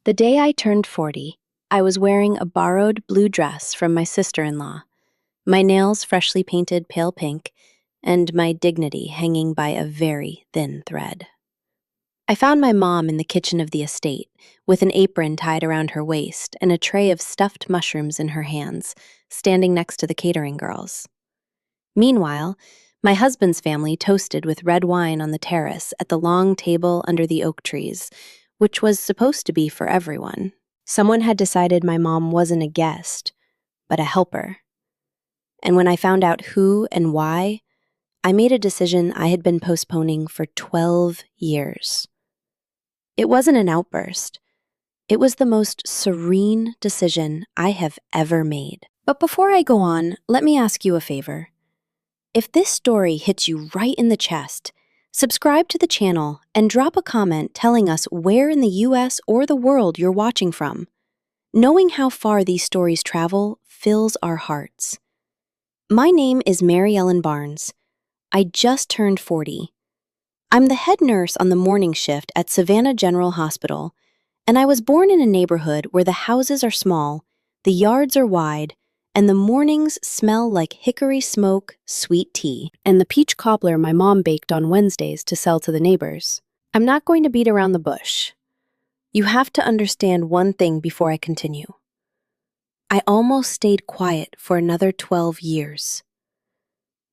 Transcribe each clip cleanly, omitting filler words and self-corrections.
The day I turned 40, I was wearing a borrowed blue dress from my sister-in-law, my nails freshly painted pale pink, and my dignity hanging by a very thin thread. I found my mom in the kitchen of the estate, with an apron tied around her waist and a tray of stuffed mushrooms in her hands, standing next to the catering girls. Meanwhile, my husband's family toasted with red wine on the terrace at the long table under the oak trees, which was supposed to be for everyone. Someone had decided my mom wasn't a guest, but a helper. And when I found out who and why, I made a decision I had been postponing for 12 years. It wasn't an outburst. It was the most serene decision I have ever made. But before I go on, let me ask you a favor. If this story hits you right in the chest, subscribe to the channel and drop a comment telling us where in the US or the world you're watching from. Knowing how far these stories travel fills our hearts. My name is Mary Ellen Barnes. I just turned 40. I'm the head nurse on the morning shift at Savannah General Hospital, and I was born in a neighborhood where the houses are small, the yards are wide, and the mornings smell like hickory smoke, sweet tea, and the peach cobbler my mom baked on Wednesdays to sell to the neighbors. I'm not going to beat around the bush. You have to understand one thing before I continue. I almost stayed quiet for another 12 years.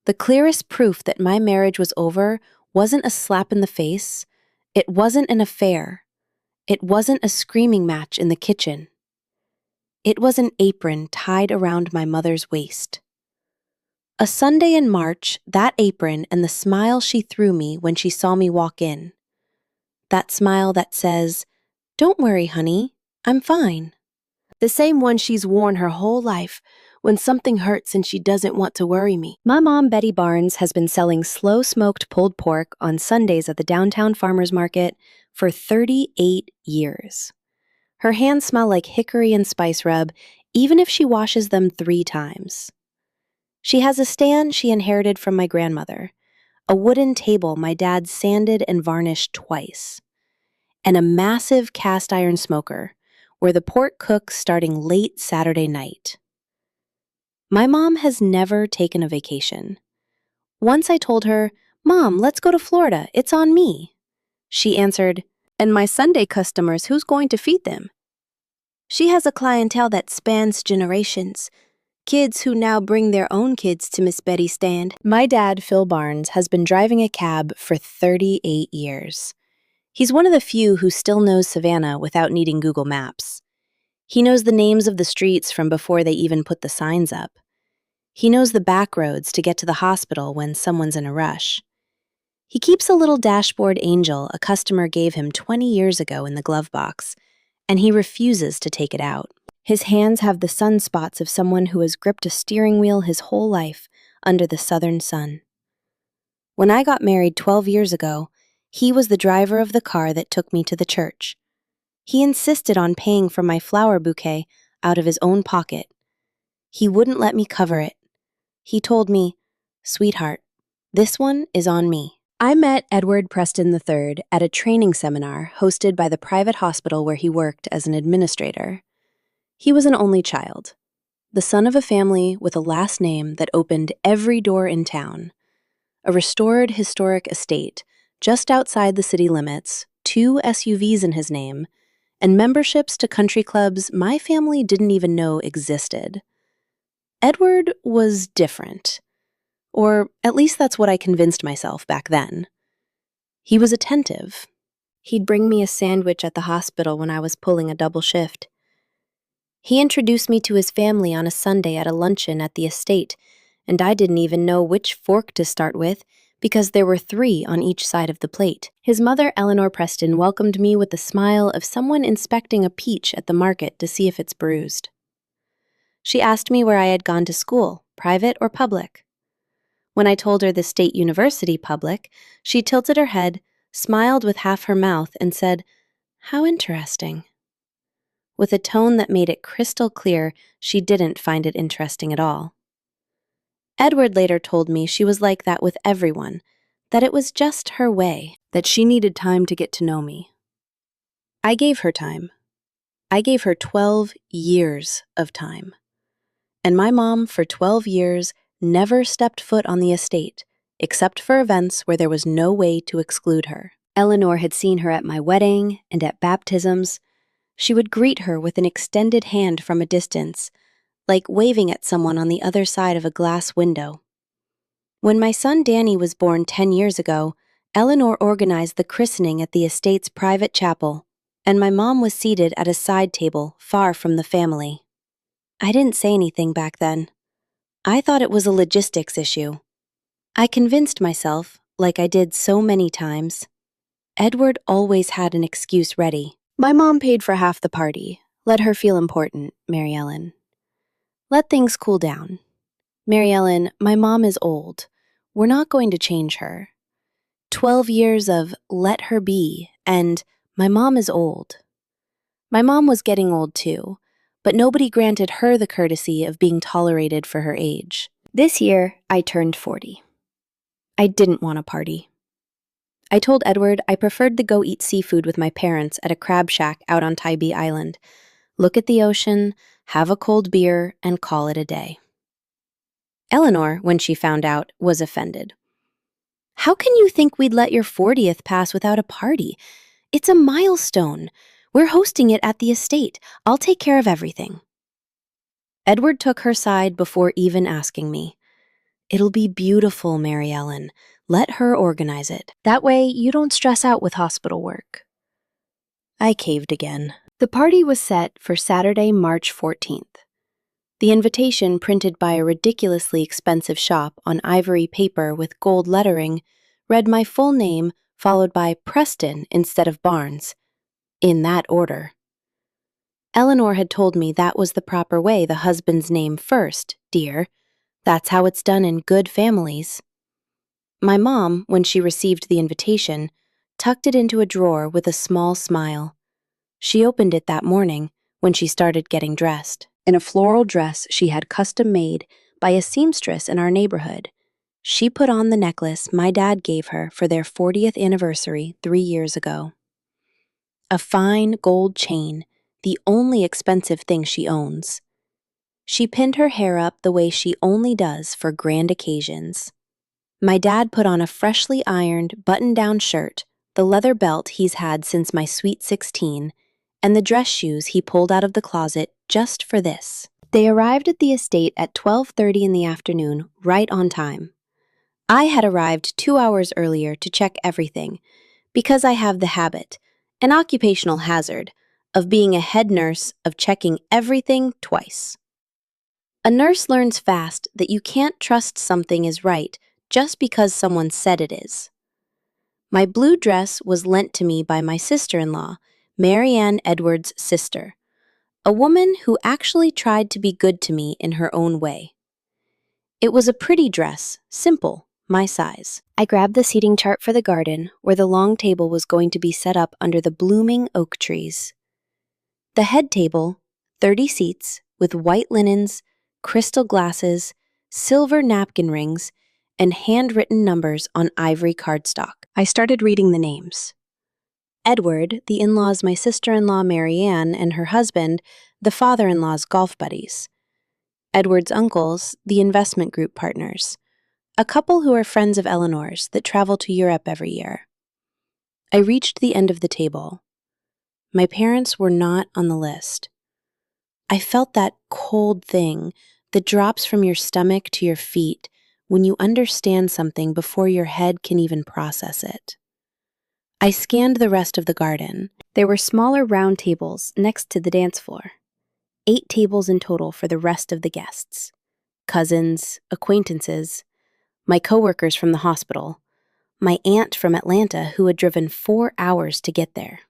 The clearest proof that my marriage was over wasn't a slap in the face, it wasn't an affair, it wasn't a screaming match in the kitchen. It was an apron tied around my mother's waist. A Sunday in March, that apron and the smile she threw me when she saw me walk in. That smile that says, "Don't worry, honey, I'm fine." The same one she's worn her whole life when something hurts and she doesn't want to worry me. My mom, Betty Barnes, has been selling slow-smoked pulled pork on Sundays at the downtown farmers market for 38 years. Her hands smell like hickory and spice rub, even if she washes them 3 times. She has a stand she inherited from my grandmother, a wooden table my dad sanded and varnished twice, and a massive cast iron smoker where the pork cooks starting late Saturday night. My mom has never taken a vacation. Once I told her, "Mom, let's go to Florida, it's on me." She answered, "And my Sunday customers, who's going to feed them?" She has a clientele that spans generations, kids who now bring their own kids to Miss Betty's stand. My dad, Phil Barnes, has been driving a cab for 38 years. He's one of the few who still knows Savannah without needing Google Maps. He knows the names of the streets from before they even put the signs up. He knows the back roads to get to the hospital when someone's in a rush. He keeps a little dashboard angel a customer gave him 20 years ago in the glove box, and he refuses to take it out. His hands have the sunspots of someone who has gripped a steering wheel his whole life under the southern sun. When I got married 12 years ago, he was the driver of the car that took me to the church. He insisted on paying for my flower bouquet out of his own pocket. He wouldn't let me cover it. He told me, "Sweetheart, this one is on me." I met Edward Preston III at a training seminar hosted by the private hospital where he worked as an administrator. He was an only child, the son of a family with a last name that opened every door in town, a restored historic estate just outside the city limits, 2 SUVs in his name, and memberships to country clubs my family didn't even know existed. Edward was different. Or at least that's what I convinced myself back then. He was attentive. He'd bring me a sandwich at the hospital when I was pulling a double shift. He introduced me to his family on a Sunday at a luncheon at the estate, and I didn't even know which fork to start with because there were 3 on each side of the plate. His mother, Eleanor Preston, welcomed me with the smile of someone inspecting a peach at the market to see if it's bruised. She asked me where I had gone to school, private or public. When I told her the State University public, she tilted her head, smiled with half her mouth, and said, "How interesting." With a tone that made it crystal clear she didn't find it interesting at all. Edward later told me she was like that with everyone, that it was just her way, that she needed time to get to know me. I gave her time. I gave her 12 years of time. And my mom, for 12 years, never stepped foot on the estate, except for events where there was no way to exclude her. Eleanor had seen her at my wedding and at baptisms. She would greet her with an extended hand from a distance, like waving at someone on the other side of a glass window. When my son Danny was born 10 years ago, Eleanor organized the christening at the estate's private chapel, and my mom was seated at a side table far from the family. I didn't say anything back then. I thought it was a logistics issue. I convinced myself, like I did so many times. Edward always had an excuse ready. My mom paid for half the party. Let her feel important, Mary Ellen. Let things cool down. Mary Ellen, my mom is old. We're not going to change her. 12 years of let her be and my mom is old. My mom was getting old too, but nobody granted her the courtesy of being tolerated for her age. This year, I turned 40. I didn't want a party. I told Edward I preferred to go eat seafood with my parents at a crab shack out on Tybee Island, look at the ocean, have a cold beer, and call it a day. Eleanor, when she found out, was offended. How can you think we'd let your 40th pass without a party? It's a milestone. We're hosting it at the estate. I'll take care of everything. Edward took her side before even asking me. It'll be beautiful, Mary Ellen. Let her organize it. That way, you don't stress out with hospital work. I caved again. The party was set for Saturday, March 14th. The invitation, printed by a ridiculously expensive shop on ivory paper with gold lettering, read my full name followed by Preston instead of Barnes, in that order. Eleanor had told me that was the proper way, the husband's name first, dear. That's how it's done in good families. My mom, when she received the invitation, tucked it into a drawer with a small smile. She opened it that morning when she started getting dressed, in a floral dress she had custom made by a seamstress in our neighborhood. She put on the necklace my dad gave her for their 40th anniversary 3 years ago. A fine gold chain, the only expensive thing she owns. She pinned her hair up the way she only does for grand occasions. My dad put on a freshly ironed, button-down shirt, the leather belt he's had since my sweet 16, and the dress shoes he pulled out of the closet just for this. They arrived at the estate at 12:30 in the afternoon, right on time. I had arrived 2 hours earlier to check everything, because I have the habit, an occupational hazard, of being a head nurse, of checking everything twice. A nurse learns fast that you can't trust something is right just because someone said it is. My blue dress was lent to me by my sister-in-law, Mary Ann Edwards' sister, a woman who actually tried to be good to me in her own way. It was a pretty dress, simple, my size. I grabbed the seating chart for the garden, where the long table was going to be set up under the blooming oak trees. The head table, 30 seats, with white linens, crystal glasses, silver napkin rings, and handwritten numbers on ivory cardstock. I started reading the names. Edward, the in-laws my sister-in-law Mary Ann and her husband, the father-in-law's golf buddies. Edward's uncles, the investment group partners. A couple who are friends of Eleanor's that travel to Europe every year. I reached the end of the table. My parents were not on the list. I felt that cold thing that drops from your stomach to your feet when you understand something before your head can even process it. I scanned the rest of the garden. There were smaller round tables next to the dance floor. 8 tables in total for the rest of the guests. Cousins, acquaintances, my coworkers from the hospital, my aunt from Atlanta who had driven 4 hours to get there.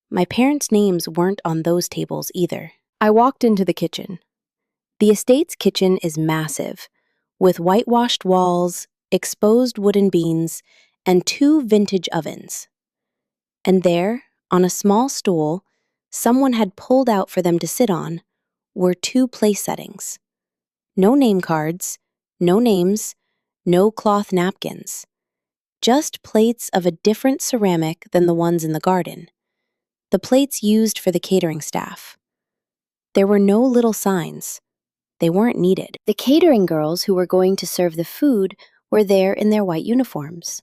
My parents' names weren't on those tables either. I walked into the kitchen. The estate's kitchen is massive, with whitewashed walls, exposed wooden beams, and 2 vintage ovens. And there, on a small stool, someone had pulled out for them to sit on, were 2 place settings. No name cards, no names, no cloth napkins. Just plates of a different ceramic than the ones in the garden. the plates used for the catering staff. There were no little signs. They weren't needed. The catering girls who were going to serve the food were there in their white uniforms.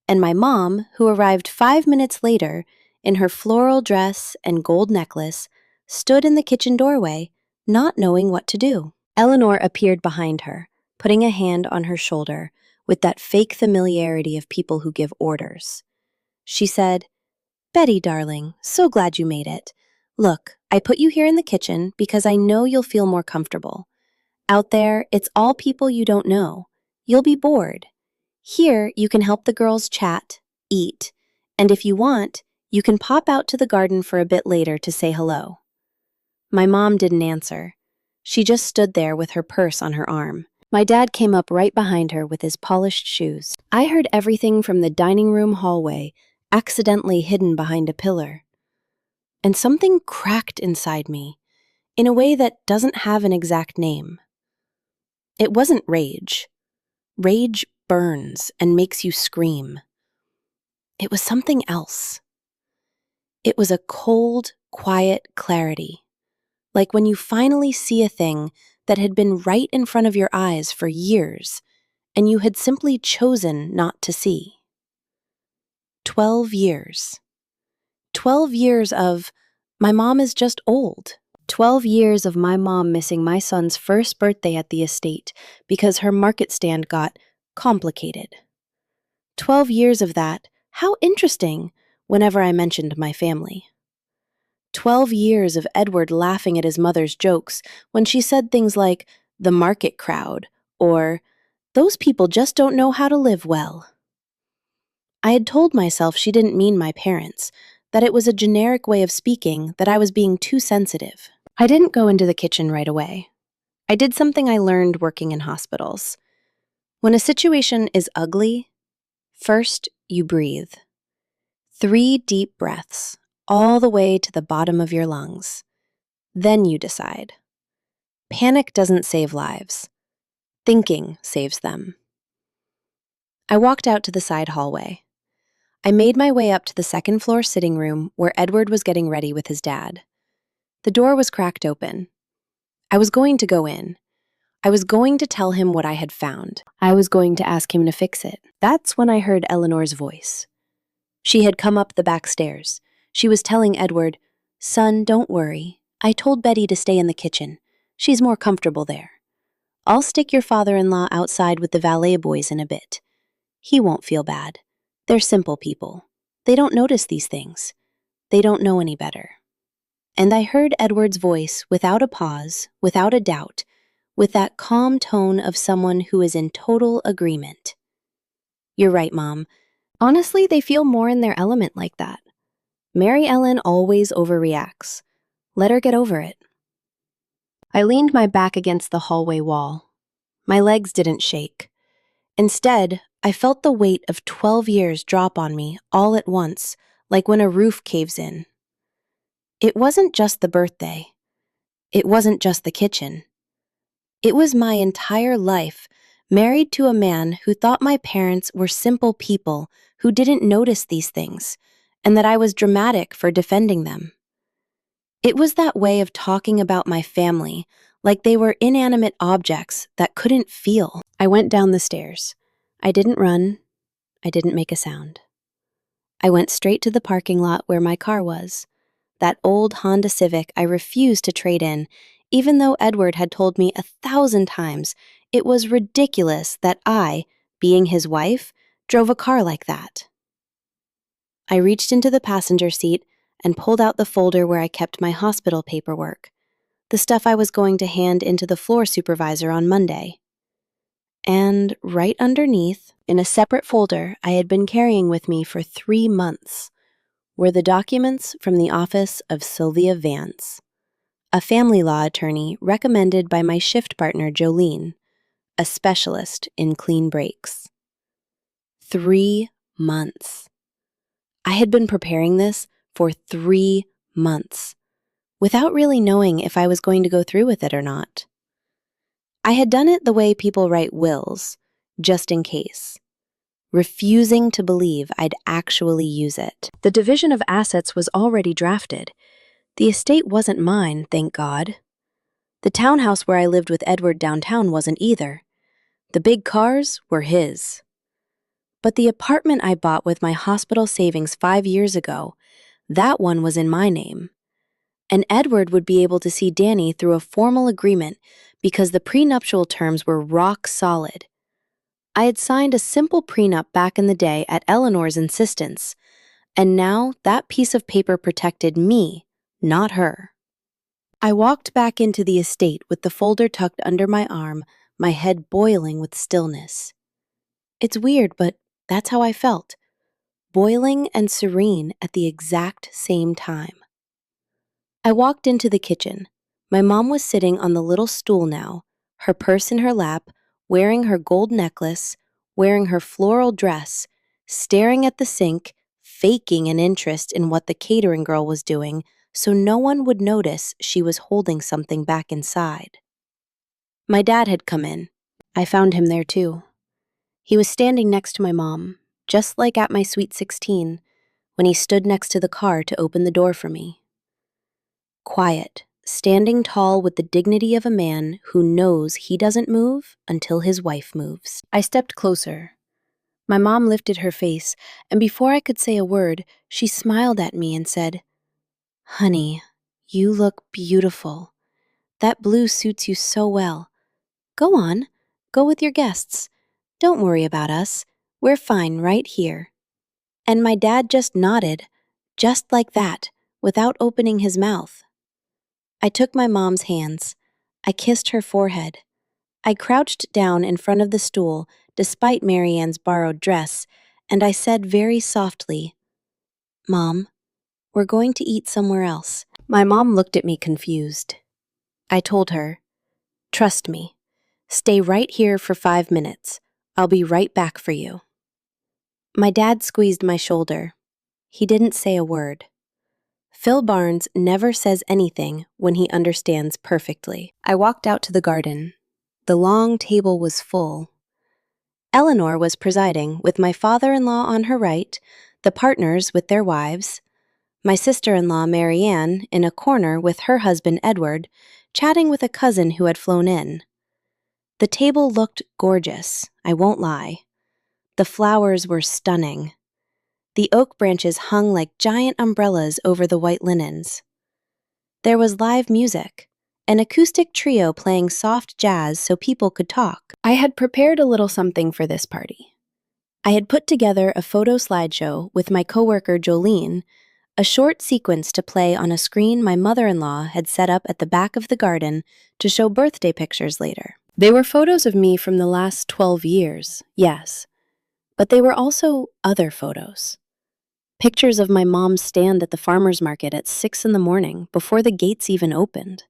And my mom, who arrived 5 minutes later in her floral dress and gold necklace, stood in the kitchen doorway, not knowing what to do. Eleanor appeared behind her, putting a hand on her shoulder with that fake familiarity of people who give orders. She said, "Betty, darling, so glad you made it. Look, I put you here in the kitchen because I know you'll feel more comfortable. Out there, it's all people you don't know. You'll be bored. Here, you can help the girls chat, eat, and if you want, you can pop out to the garden for a bit later to say hello." My mom didn't answer. She just stood there with her purse on her arm. My dad came up right behind her with his polished shoes. I heard everything from the dining room hallway, accidentally hidden behind a pillar. And something cracked inside me, in a way that doesn't have an exact name. It wasn't rage. Rage burns and makes you scream. It was something else. It was a cold, quiet clarity, like when you finally see a thing that had been right in front of your eyes for years, and you had simply chosen not to see. 12 years. 12 years of, my mom is just old. 12 years of my mom missing my son's first birthday at the estate because her market stand got complicated. 12 years of that, how interesting, whenever I mentioned my family. 12 years of Edward laughing at his mother's jokes when she said things like, "the market crowd," or, "those people just don't know how to live well." I had told myself she didn't mean my parents, that it was a generic way of speaking, that I was being too sensitive. I didn't go into the kitchen right away. I did something I learned working in hospitals. When a situation is ugly, first you breathe. 3 deep breaths, all the way to the bottom of your lungs. Then you decide. Panic doesn't save lives. Thinking saves them. I walked out to the side hallway. I made my way up to the second-floor sitting room where Edward was getting ready with his dad. The door was cracked open. I was going to go in. I was going to tell him what I had found. I was going to ask him to fix it. That's when I heard Eleanor's voice. She had come up the back stairs. She was telling Edward, "Son, don't worry. I told Betty to stay in the kitchen. She's more comfortable there. I'll stick your father-in-law outside with the valet boys in a bit. He won't feel bad. They're simple people. They don't notice these things. They don't know any better." And I heard Edward's voice without a pause, without a doubt, with that calm tone of someone who is in total agreement. "You're right, Mom. Honestly, they feel more in their element like that. Mary Ellen always overreacts. Let her get over it." I leaned my back against the hallway wall. My legs didn't shake. Instead, I felt the weight of 12 years drop on me all at once, like when a roof caves in. It wasn't just the birthday. It wasn't just the kitchen. It was my entire life, married to a man who thought my parents were simple people who didn't notice these things, and that I was dramatic for defending them. It was that way of talking about my family, like they were inanimate objects that couldn't feel. I went down the stairs. I didn't run. I didn't make a sound. I went straight to the parking lot where my car was. That old Honda Civic I refused to trade in, even though Edward had told me 1,000 times it was ridiculous that I, being his wife, drove a car like that. I reached into the passenger seat and pulled out the folder where I kept my hospital paperwork, the stuff I was going to hand into the floor supervisor on Monday. And right underneath, in a separate folder I had been carrying with me for 3 months, were the documents from the office of Sylvia Vance, a family law attorney recommended by my shift partner Jolene, a specialist in clean breaks. 3 months. I had been preparing this for 3 months, without really knowing if I was going to go through with it or not. I had done it the way people write wills, just in case. refusing to believe I'd actually use it. The division of assets was already drafted. The estate wasn't mine, thank God. The townhouse where I lived with Edward downtown wasn't either. The big cars were his. But the apartment I bought with my hospital savings 5 years ago, that one was in my name. And Edward would be able to see Danny through a formal agreement because the prenuptial terms were rock solid. I had signed a simple prenup back in the day at Eleanor's insistence, and now that piece of paper protected me, not her. I walked back into the estate with the folder tucked under my arm, my head boiling with stillness. It's weird, but that's how I felt, boiling and serene at the exact same time. I walked into the kitchen. My mom was sitting on the little stool now, her purse in her lap, wearing her gold necklace, wearing her floral dress, staring at the sink, faking an interest in what the catering girl was doing so no one would notice she was holding something back inside. My dad had come in. I found him there too. He was standing next to my mom, just like at my sweet 16, when he stood next to the car to open the door for me. Quiet, standing tall with the dignity of a man who knows he doesn't move until his wife moves. I stepped closer. My mom lifted her face, and before I could say a word, she smiled at me and said, "Honey, you look beautiful. That blue suits you so well. Go on, go with your guests. Don't worry about us. We're fine right here." And my dad just nodded, just like that, without opening his mouth. I took my mom's hands. I kissed her forehead. I crouched down in front of the stool, despite Marianne's borrowed dress, and I said very softly, "Mom, we're going to eat somewhere else." My mom looked at me confused. I told her, "Trust me. Stay right here for 5 minutes. I'll be right back for you." My dad squeezed my shoulder. He didn't say a word. Phil Barnes never says anything when he understands perfectly. I walked out to the garden. The long table was full. Eleanor was presiding, with my father-in-law on her right, the partners with their wives, my sister-in-law Marianne in a corner with her husband Edward, chatting with a cousin who had flown in. The table looked gorgeous, I won't lie. The flowers were stunning. The oak branches hung like giant umbrellas over the white linens. There was live music, an acoustic trio playing soft jazz so people could talk. I had prepared a little something for this party. I had put together a photo slideshow with my coworker Jolene, a short sequence to play on a screen my mother-in-law had set up at the back of the garden to show birthday pictures later. They were photos of me from the last 12 years, yes, but they were also other photos. Pictures of my mom's stand at the farmer's market at 6 in the morning before the gates even opened.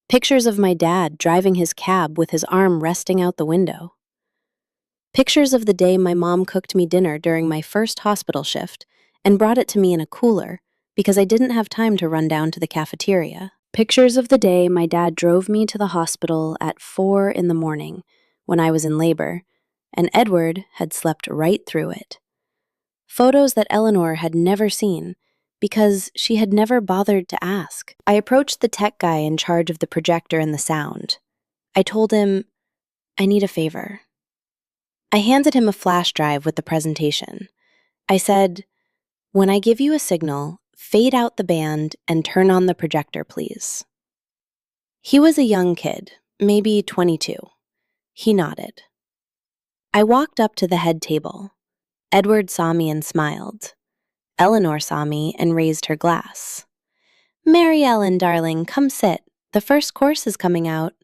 Pictures of my dad driving his cab with his arm resting out the window. Pictures of the day my mom cooked me dinner during my first hospital shift and brought it to me in a cooler because I didn't have time to run down to the cafeteria. Pictures of the day my dad drove me to the hospital at 4 in the morning when I was in labor, and Edward had slept right through it. Photos that Eleanor had never seen because she had never bothered to ask. I approached the tech guy in charge of the projector and the sound. I told him, "I need a favor." I handed him a flash drive with the presentation. I said, "When I give you a signal, fade out the band and turn on the projector, please." He was a young kid, maybe 22. He nodded. I walked up to the head table. Edward saw me and smiled. Eleanor saw me and raised her glass. "Mary Ellen, darling, come sit. The first course is coming out."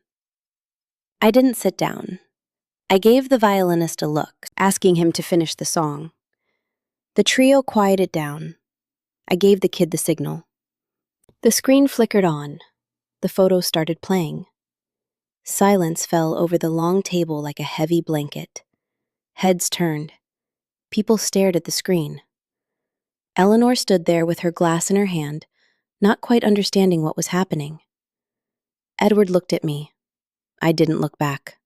I didn't sit down. I gave the violinist a look, asking him to finish the song. The trio quieted down. I gave the kid the signal. The screen flickered on. The photo started playing. Silence fell over the long table like a heavy blanket. Heads turned. People stared at the screen. Eleanor stood there with her glass in her hand, not quite understanding what was happening. Edward looked at me. I didn't look back.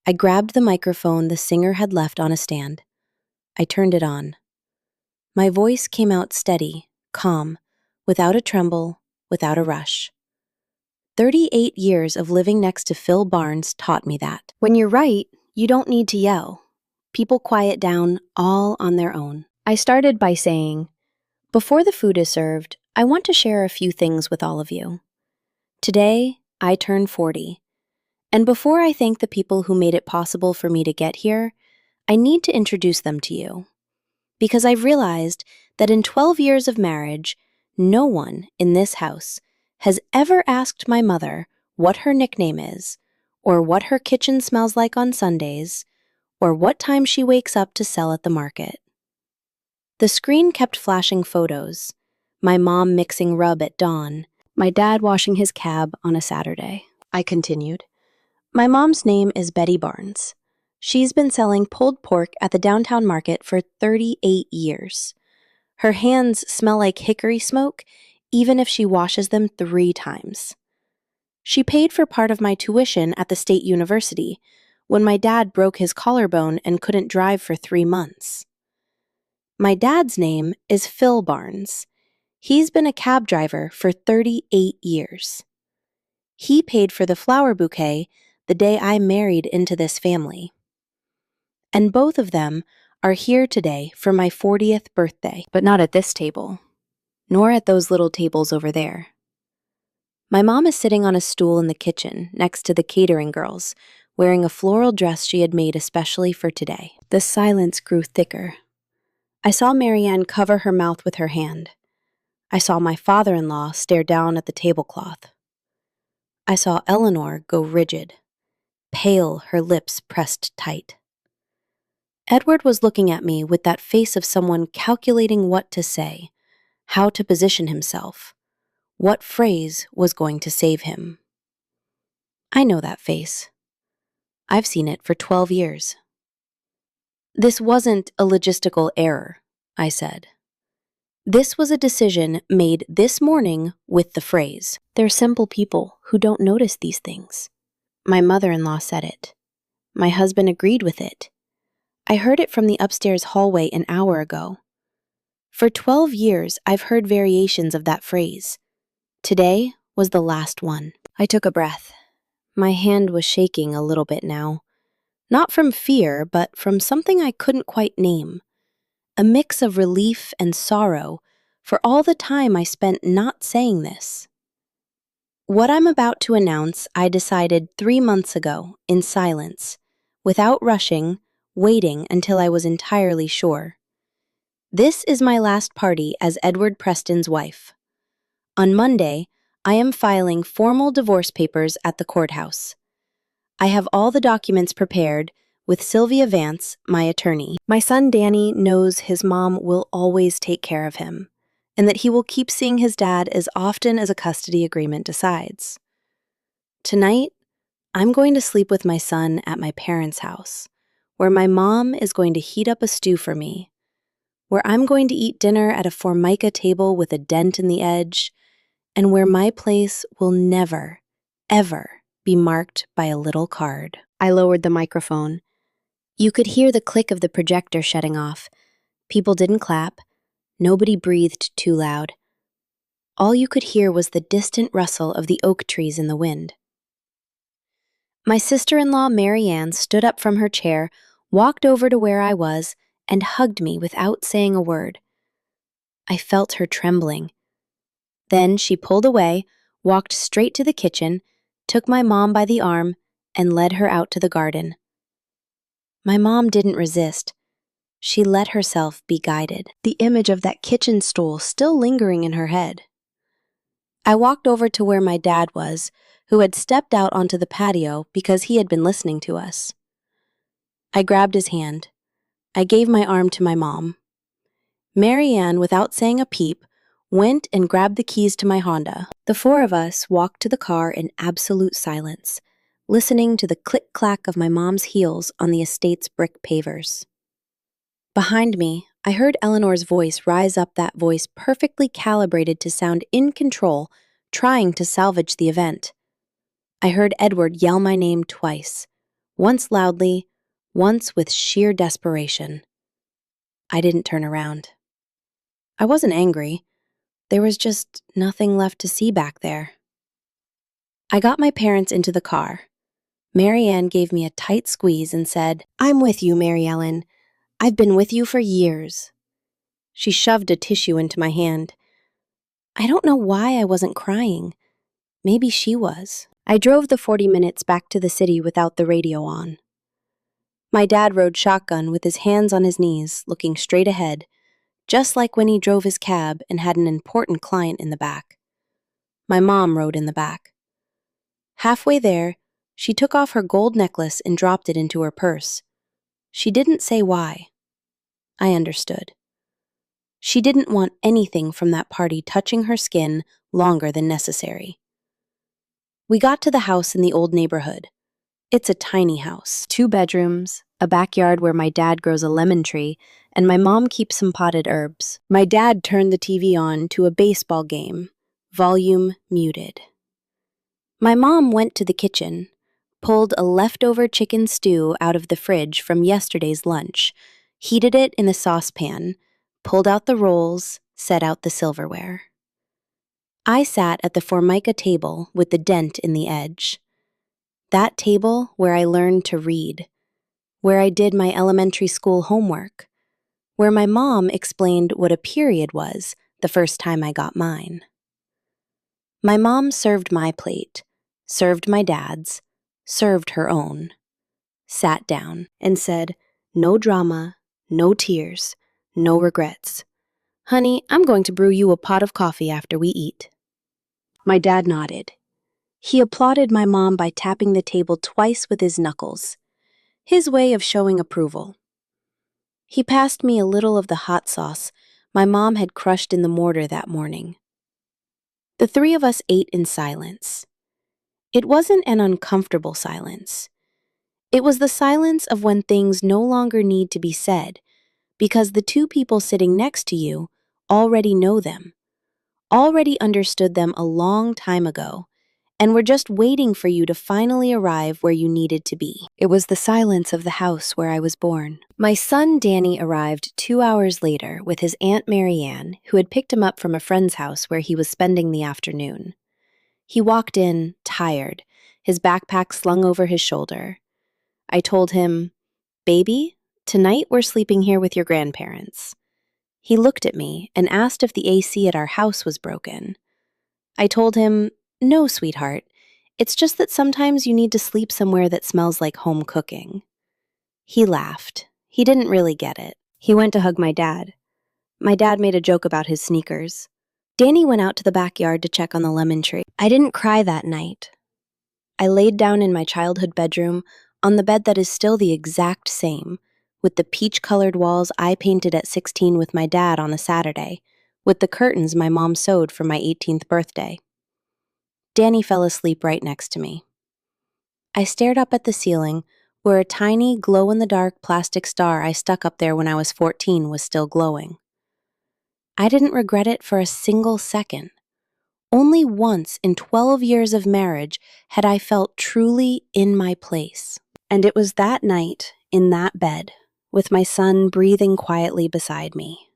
I grabbed the microphone the singer had left on a stand. I turned it on. My voice came out steady, calm, without a tremble, without a rush. 38 years of living next to Phil Barnes taught me that. When you're right, you don't need to yell. People quiet down all on their own. I started by saying, before the food is served, I want to share a few things with all of you. Today, I turn 40. And before I thank the people who made it possible for me to get here, I need to introduce them to you. Because I've realized that in 12 years of marriage, no one in this house has ever asked my mother what her nickname is, or what her kitchen smells like on Sundays, or what time she wakes up to sell at the market. The screen kept flashing photos, my mom mixing rub at dawn, my dad washing his cab on a Saturday. I continued. My mom's name is Betty Barnes. She's been selling pulled pork at the downtown market for 38 years. Her hands smell like hickory smoke, even if she washes them 3 times. She paid for part of my tuition at the state university when my dad broke his collarbone and couldn't drive for 3 months. My dad's name is Phil Barnes. He's been a cab driver for 38 years. He paid for the flower bouquet the day I married into this family. And both of them are here today for my 40th birthday, but not at this table, nor at those little tables over there. My mom is sitting on a stool in the kitchen next to the catering girls, wearing a floral dress she had made especially for today. The silence grew thicker. I saw Marianne cover her mouth with her hand. I saw my father-in-law stare down at the tablecloth. I saw Eleanor go rigid, pale, her lips pressed tight. Edward was looking at me with that face of someone calculating what to say, how to position himself, what phrase was going to save him. I know that face. I've seen it for 12 years. This wasn't a logistical error, I said. This was a decision made this morning with the phrase. They're simple people who don't notice these things. My mother-in-law said it. My husband agreed with it. I heard it from the upstairs hallway an hour ago. For 12 years, I've heard variations of that phrase. Today was the last one. I took a breath. My hand was shaking a little bit now. Not from fear, but from something I couldn't quite name. A mix of relief and sorrow for all the time I spent not saying this. What I'm about to announce, I decided 3 months ago, in silence, without rushing, waiting until I was entirely sure. This is my last party as Edward Preston's wife. On Monday, I am filing formal divorce papers at the courthouse. I have all the documents prepared with Sylvia Vance, my attorney. My son Danny knows his mom will always take care of him, and that he will keep seeing his dad as often as a custody agreement decides. Tonight, I'm going to sleep with my son at my parents' house, where my mom is going to heat up a stew for me, where I'm going to eat dinner at a formica table with a dent in the edge, and where my place will never, ever be marked by a little card. I lowered the microphone. You could hear the click of the projector shutting off. People didn't clap. Nobody breathed too loud. All you could hear was the distant rustle of the oak trees in the wind. My sister-in-law, Marianne, stood up from her chair, walked over to where I was, and hugged me without saying a word. I felt her trembling. Then she pulled away, walked straight to the kitchen, took my mom by the arm, and led her out to the garden. My mom didn't resist. She let herself be guided, the image of that kitchen stool still lingering in her head. I walked over to where my dad was, who had stepped out onto the patio because he had been listening to us. I grabbed his hand. I gave my arm to my mom. Marianne, without saying a peep, went and grabbed the keys to my Honda. The 4 of us walked to the car in absolute silence, listening to the click-clack of my mom's heels on the estate's brick pavers. Behind me, I heard Eleanor's voice rise up, that voice perfectly calibrated to sound in control, trying to salvage the event. I heard Edward yell my name twice, once loudly, once with sheer desperation. I didn't turn around. I wasn't angry. There was just nothing left to see back there. I got my parents into the car. Mary Ann gave me a tight squeeze and said, "I'm with you, Mary Ellen. I've been with you for years." She shoved a tissue into my hand. I don't know why I wasn't crying. Maybe she was. I drove the 40 minutes back to the city without the radio on. My dad rode shotgun with his hands on his knees, looking straight ahead, just like when he drove his cab and had an important client in the back. My mom rode in the back. Halfway there, she took off her gold necklace and dropped it into her purse. She didn't say why. I understood. She didn't want anything from that party touching her skin longer than necessary. We got to the house in the old neighborhood. It's a tiny house, 2 bedrooms, a backyard where my dad grows a lemon tree, and my mom keeps some potted herbs. My dad turned the TV on to a baseball game, volume muted. My mom went to the kitchen, pulled a leftover chicken stew out of the fridge from yesterday's lunch, heated it in a saucepan, pulled out the rolls, set out the silverware. I sat at the Formica table with the dent in the edge. That table where I learned to read, where I did my elementary school homework, where my mom explained what a period was the first time I got mine. My mom served my plate, served my dad's, served her own, sat down, and said, "No drama, no tears, no regrets. Honey, I'm going to brew you a pot of coffee after we eat." My dad nodded. He applauded my mom by tapping the table twice with his knuckles, his way of showing approval. He passed me a little of the hot sauce my mom had crushed in the mortar that morning. The 3 of us ate in silence. It wasn't an uncomfortable silence. It was the silence of when things no longer need to be said, because the 2 people sitting next to you already know them, already understood them a long time ago, and were just waiting for you to finally arrive where you needed to be. It was the silence of the house where I was born. My son Danny arrived 2 hours later with his Aunt Mary Ann, who had picked him up from a friend's house where he was spending the afternoon. He walked in, tired, his backpack slung over his shoulder. I told him, "Baby, tonight we're sleeping here with your grandparents." He looked at me and asked if the AC at our house was broken. I told him, "No, sweetheart. It's just that sometimes you need to sleep somewhere that smells like home cooking." He laughed. He didn't really get it. He went to hug my dad. My dad made a joke about his sneakers. Danny went out to the backyard to check on the lemon tree. I didn't cry that night. I laid down in my childhood bedroom on the bed that is still the exact same, with the peach-colored walls I painted at 16 with my dad on a Saturday, with the curtains my mom sewed for my 18th birthday. Danny fell asleep right next to me. I stared up at the ceiling, where a tiny, glow-in-the-dark plastic star I stuck up there when I was 14 was still glowing. I didn't regret it for a single second. Only once in 12 years of marriage had I felt truly in my place. And it was that night, in that bed, with my son breathing quietly beside me.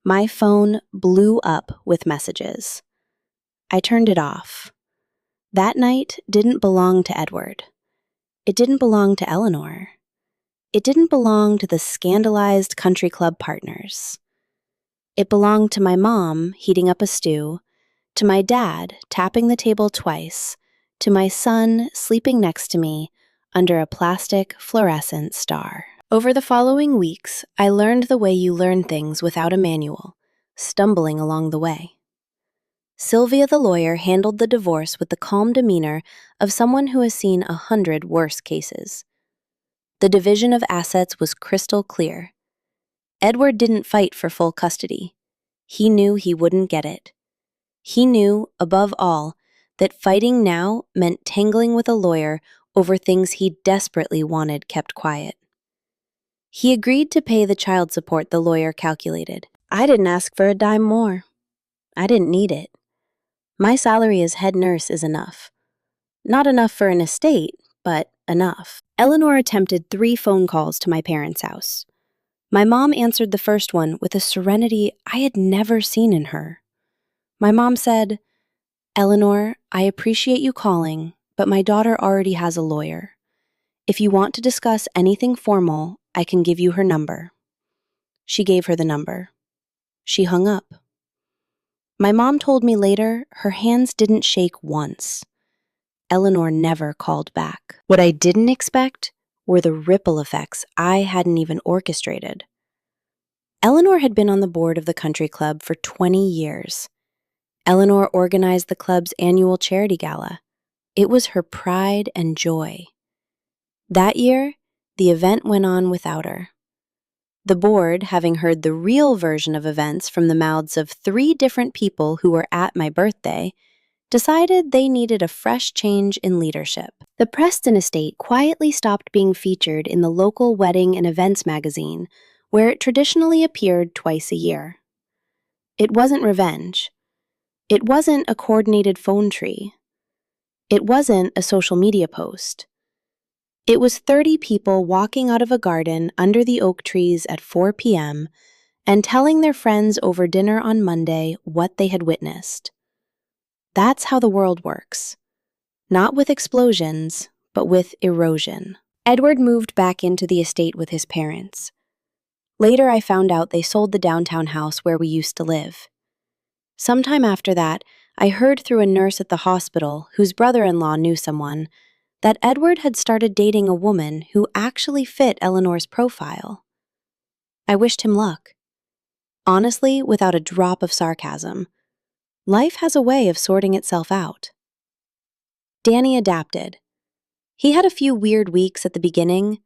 My phone blew up with messages. I turned it off. That night didn't belong to Edward. It didn't belong to Eleanor. It didn't belong to the scandalized country club partners. It belonged to my mom heating up a stew, to my dad tapping the table twice, to my son sleeping next to me under a plastic fluorescent star. Over the following weeks, I learned the way you learn things without a manual, stumbling along the way. Sylvia the lawyer handled the divorce with the calm demeanor of someone who has seen 100 worse cases. The division of assets was crystal clear. Edward didn't fight for full custody. He knew he wouldn't get it. He knew, above all, that fighting now meant tangling with a lawyer over things he desperately wanted kept quiet. He agreed to pay the child support the lawyer calculated. I didn't ask for a dime more. I didn't need it. My salary as head nurse is enough. Not enough for an estate, but enough. Eleanor attempted 3 phone calls to my parents' house. My mom answered the first one with a serenity I had never seen in her. My mom said, "Eleanor, I appreciate you calling, but my daughter already has a lawyer. If you want to discuss anything formal, I can give you her number." She gave her the number. She hung up. My mom told me later her hands didn't shake once. Eleanor never called back. What I didn't expect were the ripple effects I hadn't even orchestrated. Eleanor had been on the board of the country club for 20 years. Eleanor organized the club's annual charity gala. It was her pride and joy. That year, the event went on without her. The board, having heard the real version of events from the mouths of 3 different people who were at my birthday, decided they needed a fresh change in leadership. The Preston estate quietly stopped being featured in the local wedding and events magazine, where it traditionally appeared twice a year. It wasn't revenge. It wasn't a coordinated phone tree. It wasn't a social media post. It was 30 people walking out of a garden under the oak trees at 4 p.m. and telling their friends over dinner on Monday what they had witnessed. That's how the world works. Not with explosions, but with erosion. Edward moved back into the estate with his parents. Later, I found out they sold the downtown house where we used to live. Sometime after that, I heard through a nurse at the hospital, whose brother-in-law knew someone, that Edward had started dating a woman who actually fit Eleanor's profile. I wished him luck. Honestly, without a drop of sarcasm. Life has a way of sorting itself out. Danny adapted. He had a few weird weeks at the beginning,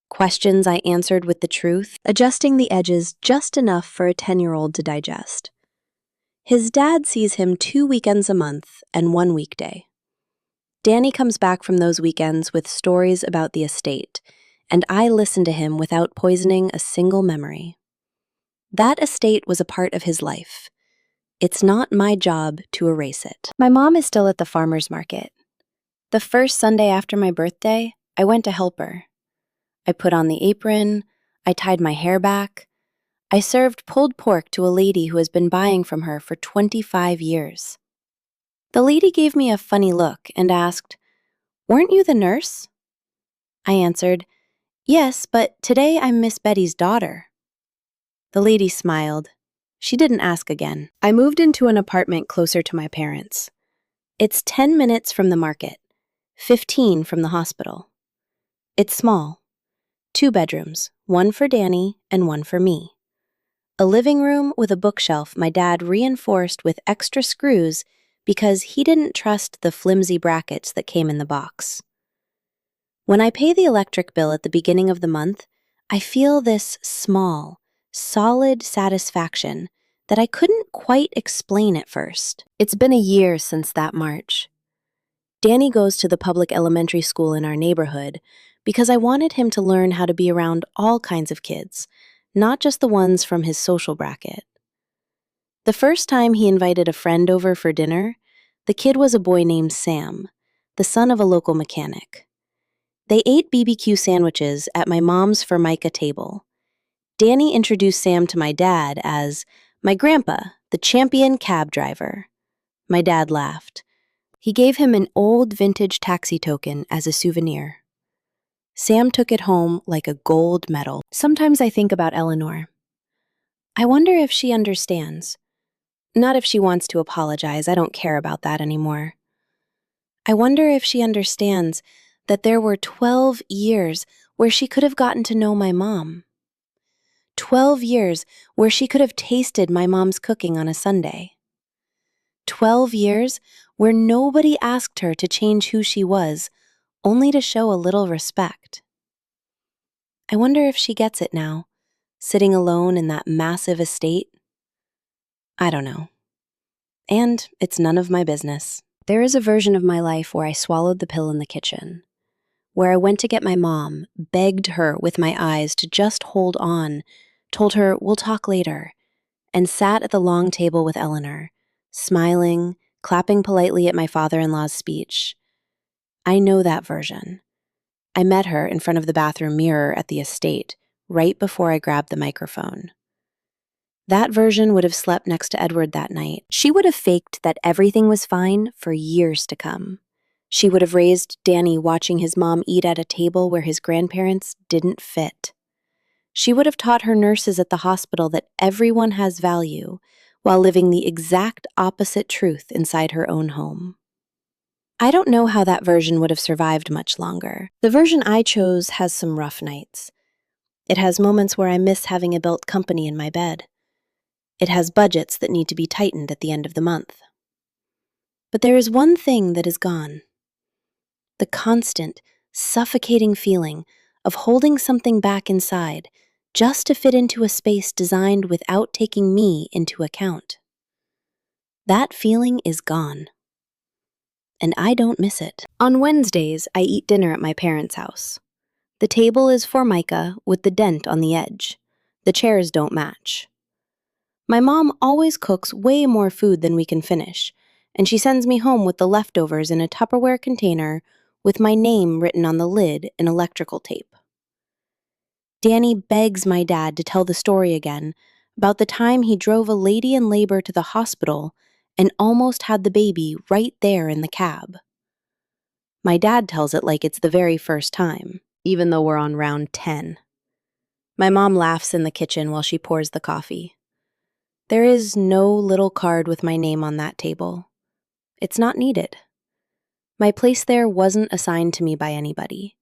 questions I answered with the truth, adjusting the edges just enough for a 10-year-old to digest. His dad sees him 2 weekends a month and 1 weekday. Danny comes back from those weekends with stories about the estate, and I listen to him without poisoning a single memory. That estate was a part of his life. It's not my job to erase it. My mom is still at the farmer's market. The first Sunday after my birthday, I went to help her. I put on the apron, I tied my hair back, I served pulled pork to a lady who has been buying from her for 25 years. The lady gave me a funny look and asked, "Weren't you the nurse?" I answered, "Yes, but today I'm Miss Betty's daughter." The lady smiled. She didn't ask again. I moved into an apartment closer to my parents. It's 10 minutes from the market, 15 from the hospital. It's small. 2 bedrooms, one for Danny and one for me. A living room with a bookshelf my dad reinforced with extra screws because he didn't trust the flimsy brackets that came in the box. When I pay the electric bill at the beginning of the month, I feel this small, solid satisfaction that I couldn't quite explain at first. It's been a year since that March. Danny goes to the public elementary school in our neighborhood because I wanted him to learn how to be around all kinds of kids, not just the ones from his social bracket. The first time he invited a friend over for dinner, the kid was a boy named Sam, the son of a local mechanic. They ate BBQ sandwiches at my mom's Formica table. Danny introduced Sam to my dad as my grandpa, the champion cab driver. My dad laughed. He gave him an old vintage taxi token as a souvenir. Sam took it home like a gold medal. Sometimes I think about Eleanor. I wonder if she understands. Not if she wants to apologize, I don't care about that anymore. I wonder if she understands that there were 12 years where she could have gotten to know my mom. 12 years where she could have tasted my mom's cooking on a Sunday. 12 years where nobody asked her to change who she was, only to show a little respect. I wonder if she gets it now, sitting alone in that massive estate. I don't know. And it's none of my business. There is a version of my life where I swallowed the pill in the kitchen, where I went to get my mom, begged her with my eyes to just hold on, told her we'll talk later, and sat at the long table with Eleanor, smiling, clapping politely at my father-in-law's speech. I know that version. I met her in front of the bathroom mirror at the estate, right before I grabbed the microphone. That version would have slept next to Edward that night. She would have faked that everything was fine for years to come. She would have raised Danny watching his mom eat at a table where his grandparents didn't fit. She would have taught her nurses at the hospital that everyone has value while living the exact opposite truth inside her own home. I don't know how that version would have survived much longer. The version I chose has some rough nights. It has moments where I miss having a built company in my bed. It has budgets that need to be tightened at the end of the month. But there is one thing that is gone. The constant, suffocating feeling of holding something back inside just to fit into a space designed without taking me into account. That feeling is gone. And I don't miss it. On Wednesdays, I eat dinner at my parents' house. The table is Formica with the dent on the edge. The chairs don't match. My mom always cooks way more food than we can finish, and she sends me home with the leftovers in a Tupperware container with my name written on the lid in electrical tape. Danny begs my dad to tell the story again about the time he drove a lady in labor to the hospital and almost had the baby right there in the cab. My dad tells it like it's the very first time, even though we're on round 10. My mom laughs in the kitchen while she pours the coffee. There is no little card with my name on that table. It's not needed. My place there wasn't assigned to me by anybody.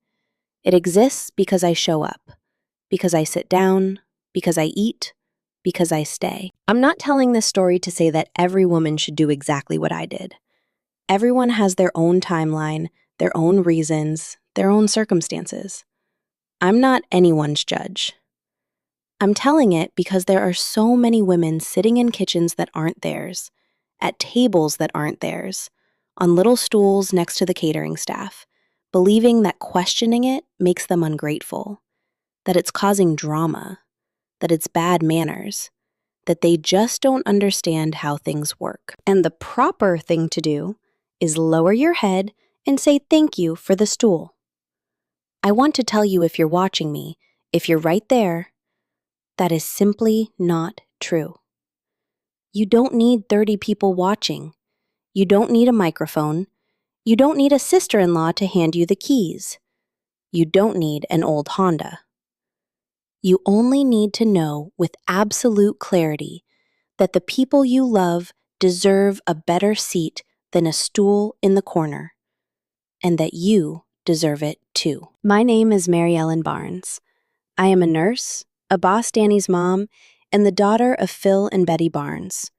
It exists because I show up, because I sit down, because I eat, because I stay. I'm not telling this story to say that every woman should do exactly what I did. Everyone has their own timeline, their own reasons, their own circumstances. I'm not anyone's judge. I'm telling it because there are so many women sitting in kitchens that aren't theirs, at tables that aren't theirs, on little stools next to the catering staff, believing that questioning it makes them ungrateful, that it's causing drama, that it's bad manners, that they just don't understand how things work. And the proper thing to do is lower your head and say thank you for the stool. I want to tell you, if you're watching me, if you're right there, that is simply not true. You don't need 30 people watching. You don't need a microphone. You don't need a sister-in-law to hand you the keys. You don't need an old Honda. You only need to know with absolute clarity that the people you love deserve a better seat than a stool in the corner, and that you deserve it too. My name is Mary Ellen Barnes. I am a nurse, a Boss Danny's mom, and the daughter of Phil and Betty Barnes.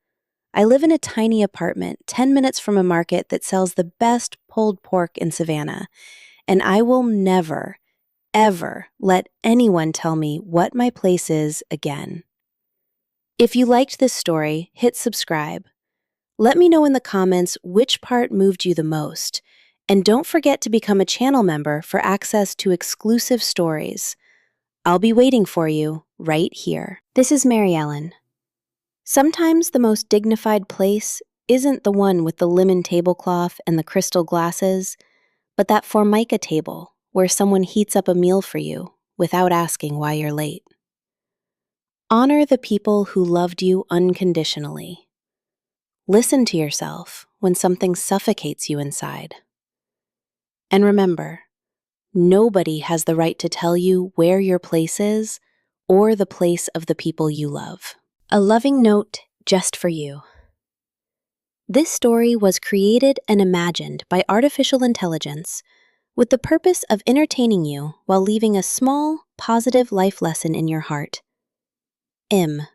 I live in a tiny apartment 10 minutes from a market that sells the best pulled pork in Savannah, and I will never, ever let anyone tell me what my place is again. If you liked this story, hit subscribe. Let me know in the comments which part moved you the most, and don't forget to become a channel member for access to exclusive stories. I'll be waiting for you right here. This is Mary Ellen. Sometimes the most dignified place isn't the one with the lemon tablecloth and the crystal glasses, but that Formica table where someone heats up a meal for you without asking why you're late. Honor the people who loved you unconditionally. Listen to yourself when something suffocates you inside. And remember, nobody has the right to tell you where your place is or the place of the people you love. A loving note just for you. This story was created and imagined by artificial intelligence with the purpose of entertaining you while leaving a small, positive life lesson in your heart. M.